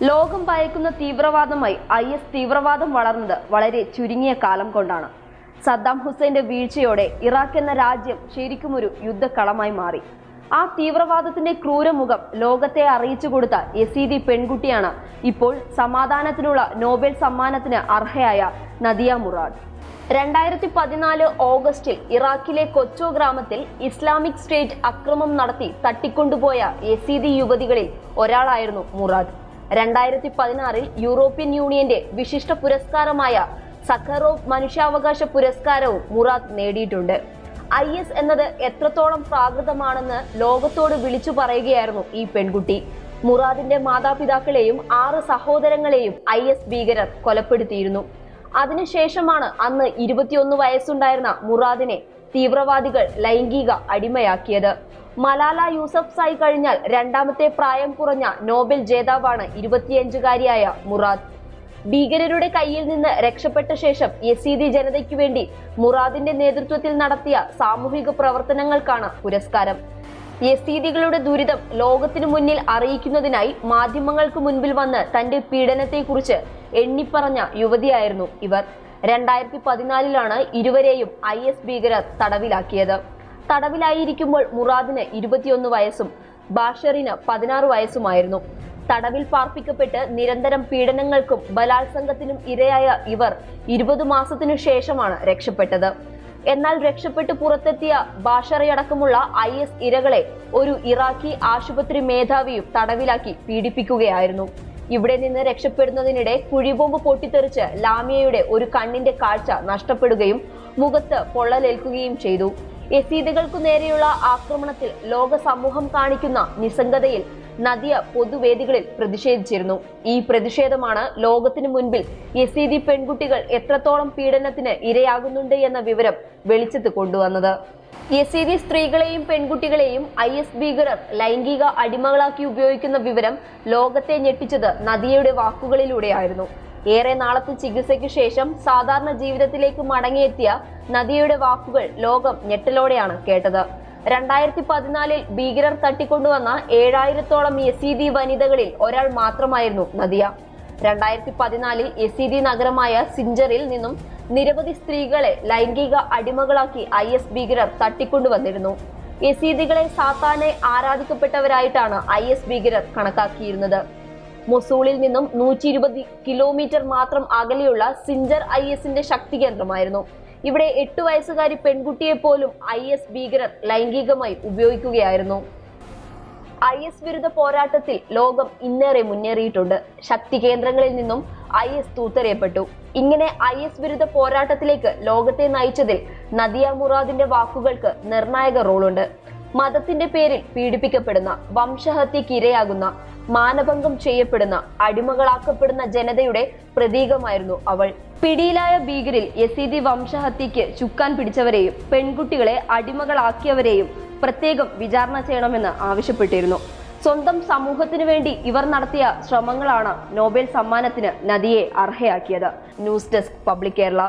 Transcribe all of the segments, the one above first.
ലോകം ഭയക്കുന്ന തീവ്രവാദമായി IS തീവ്രവാദം വളർന്നത് വളരെ ചുരുങ്ങിയ കാലം കൊണ്ടാണ്. സദ്ദാം ഹുസൈന്റെ വീഴ്ചയോടെ ഇറാഖ് എന്ന രാജ്യം ശരിക്കും ഒരു യുദ്ധക്കളമായി മാറി. ആ തീവ്രവാദത്തിന്റെ ക്രൂരമുഖം ലോകത്തെ അറിയിച്ചു കൊടുത്ത യസീദി പെൺകുട്ടിയാണ് ഇപ്പോൾ സമാധാനത്തിനുള്ള നോബൽ സമ്മാനത്തിന് അർഹയായ നദിയ മുറാദ്. 2014 ഓഗസ്റ്റിൽ ഇറാഖിലെ കൊച്ചോ ഗ്രാമത്തിൽ ഇസ്ലാമിക് സ്റ്റേറ്റ് അക്രമം നടത്തി തട്ടിക്കൊണ്ടുപോയ യസീദി യുവതികളിൽ ഒരാളായിരുന്നു മുറാദ്. 2016 യൂറോപ്യൻ യൂണിയന്റെ വിശിഷ്ട പുരസ്കാരമായ സഖറോവ് മനുഷ്യാവകാശ പുരസ്കാരവും മുറാദ് നേടിയിട്ടുണ്ട്. IS എന്നത് എത്രത്തോളം പ്രാകൃതമാണെന്ന് ലോകത്തോട് വിളിച്ചു പറയുകയായിരുന്നു ഈ പെൺകുട്ടി. മുറാദിന്റെ മാതാപിതാക്കളെയും 6 സഹോദരങ്ങളെയും IS ഭീകരർ കൊലപ്പെടുത്തിയിരുന്നു. അതിനുശേഷമാണ് അന്ന് 21 വയസ്സുണ്ടായിരുന്ന മുറാദിനെ തീവ്രവാദികൾ ലൈംഗിക അടിമയാക്കിയത്. മലാല യൂസഫ്സായി കഴിഞ്ഞാൽ രണ്ടാമത്തെ പ്രായം കുറഞ്ഞ നോബൽ ജേതാവാണ് 25-കാരിയായ മുറാദ്. ഭീകരരുടെ കയ്യിൽ നിന്ന് രക്ഷപ്പെട്ട ശേഷം യസീദി ജനതയ്ക്കു വേണ്ടി മുറാദിന്റെ നേതൃത്വത്തിൽ നടത്തിയ സാമൂഹിക പ്രവർത്തനങ്ങൾക്കാണ് പുരസ്കാരം. യസീദികളുടെ ദുരിതം ലോകത്തിനു മുന്നിൽ അറിയിക്കുന്നതിനായി മാധ്യമങ്ങൾക്ക് മുൻപിൽ വന്ന് തന്റെ പീഡനത്തെക്കുറിച്ച് എണ്ണിപ്പറഞ്ഞ യുവതിയായിരുന്നു ഇവർ. 2014 ഇരുവരെയും IS ഭീകരർ തടവിലാക്കിയത്. തടവിലായിരിക്കുമ്പോൾ മുറാദിന് 21 വയസ്സും ബാഷറിന് 16 വയസ്സുമായിരുന്നു. തടവിൽ പാർപ്പിക്കപ്പെട്ട് നിരന്തരം പീഡനങ്ങൾക്കും ബലാത്സംഗത്തിനും ഇരയായ ഇവർ 20 മാസത്തിനു ശേഷമാണ് രക്ഷപ്പെട്ടത്. എന്നാൽ രക്ഷപ്പെട്ട് പുറത്തെത്തിയ ബാഷറയടക്കമുള്ള IS ഇരകളെ ഒരു ഇറാഖി ആശുപത്രി മേധാവിയും തടവിലാക്കി പീഡിപ്പിക്കുകയായിരുന്നു. ഇവിടെ നിന്ന് രക്ഷപ്പെടുന്നതിനിടെ കുഴിബോംബ് പൊട്ടിത്തെറിച്ച് ലാമിയയുടെ ഒരു കണ്ണിന്റെ കാഴ്ച നഷ്ടപ്പെടുകയും മുഖത്ത് പൊള്ളലേൽക്കുകയും ചെയ്തു. യസീദികൾക്കു നേരെയുള്ള ആക്രമണത്തിൽ ലോക സമൂഹം കാണിക്കുന്ന നിസ്സംഗതയിൽ നദിയ പൊതുവേദികളിൽ പ്രതിഷേധിച്ചിരുന്നു. ഈ പ്രതിഷേധമാണ് ലോകത്തിനു മുൻപിൽ യസീദി പെൺകുട്ടികൾ എത്രത്തോളം പീഡനത്തിന് ഇരയാകുന്നുണ്ട് എന്ന വിവരം വെളിച്ചത്ത് കൊണ്ടുവന്നത്. യസീദി സ്ത്രീകളെയും പെൺകുട്ടികളെയും IS ഭീകരർ ലൈംഗിക അടിമകളാക്കി ഉപയോഗിക്കുന്ന വിവരം ലോകത്തെ ഞെട്ടിച്ചത് നദിയയുടെ വാക്കുകളിലൂടെയായിരുന്നു. ഏറെ നാളത്തെ ചികിത്സയ്ക്ക് ശേഷം സാധാരണ ജീവിതത്തിലേക്ക് മടങ്ങിയെത്തിയ നദിയയുടെ വാക്കുകൾ ലോകം ഞെട്ടലോടെയാണ് കേട്ടത്. 2014 ഭീകരർ തട്ടിക്കൊണ്ടുവന്ന 7000-ഓളം യസീദി വനിതകളിൽ ഒരാൾ മാത്രമായിരുന്നു നദിയ. 2014 യസീദി നഗരമായ സിഞ്ചറിൽ നിന്നും നിരവധി സ്ത്രീകളെ ലൈംഗിക അടിമകളാക്കി IS ഭീകരർ തട്ടിക്കൊണ്ടുവന്നിരുന്നു. യസീദികളെ സാത്താനെ ആരാധിക്കപ്പെട്ടവരായിട്ടാണ് IS ഭീകരർ കണക്കാക്കിയിരുന്നത്. മൊസൂളിൽ നിന്നും 120 കിലോമീറ്റർ മാത്രം അകലെയുള്ള സിഞ്ചർ ISന്റെ ശക്തി കേന്ദ്രമായിരുന്നു. ഇവിടെ 8 വയസ്സുകാരി പെൺകുട്ടിയെ പോലും IS ഭീകരർ ലൈംഗികമായി ഉപയോഗിക്കുകയായിരുന്നു. IS വിരുദ്ധ പോരാട്ടത്തിൽ ലോകം ഇന്നേറെ മുന്നേറിയിട്ടുണ്ട്. ശക്തി കേന്ദ്രങ്ങളിൽ നിന്നും IS തൂത്തെറിയപ്പെട്ടു. ഇങ്ങനെ IS വിരുദ്ധ പോരാട്ടത്തിലേക്ക് ലോകത്തെ നയിച്ചതിൽ നദിയ മുറാദിന്റെ വാക്കുകൾക്ക് നിർണായക റോളുണ്ട്. മതത്തിന്റെ പേരിൽ പീഡിപ്പിക്കപ്പെടുന്ന, വംശഹത്യക്ക് ഇരയാകുന്ന, മാനഭംഗം ചെയ്യപ്പെടുന്ന, അടിമകളാക്കപ്പെടുന്ന ജനതയുടെ പ്രതീകമായിരുന്നു അവൾ. പിടിയിലായ ഭീകരിൽ യസീദി വംശഹത്യക്ക് ചുക്കാൻ പിടിച്ചവരെയും പെൺകുട്ടികളെ അടിമകളാക്കിയവരെയും പ്രത്യേകം വിചാരണ ചെയ്യണമെന്ന് ആവശ്യപ്പെട്ടിരുന്നു. സ്വന്തം സമൂഹത്തിനു വേണ്ടി ഇവർ നടത്തിയ ശ്രമങ്ങളാണ് നോബൽ സമ്മാനത്തിന് നദിയെ അർഹയാക്കിയത്. News desk public Kerala.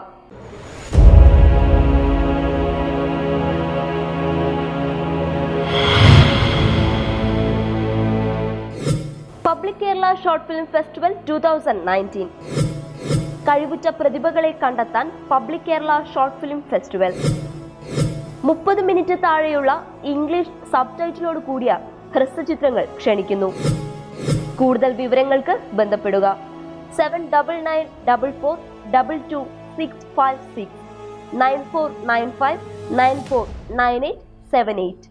Public Kerala short film festival 2019 കഴിവുറ്റ പ്രതിഭകളെ കണ്ടെത്താൻ public Kerala short film festival 30 minute താഴെയുള്ള ഇംഗ്ലീഷ് സബ്ടൈറ്റിലോട് കൂടിയ ഹ്രസ്വചിത്രങ്ങൾ ക്ഷണിക്കുന്നു. കൂടുതൽ വിവരങ്ങൾക്ക് ബന്ധപ്പെടുക 7994422656 9495949878.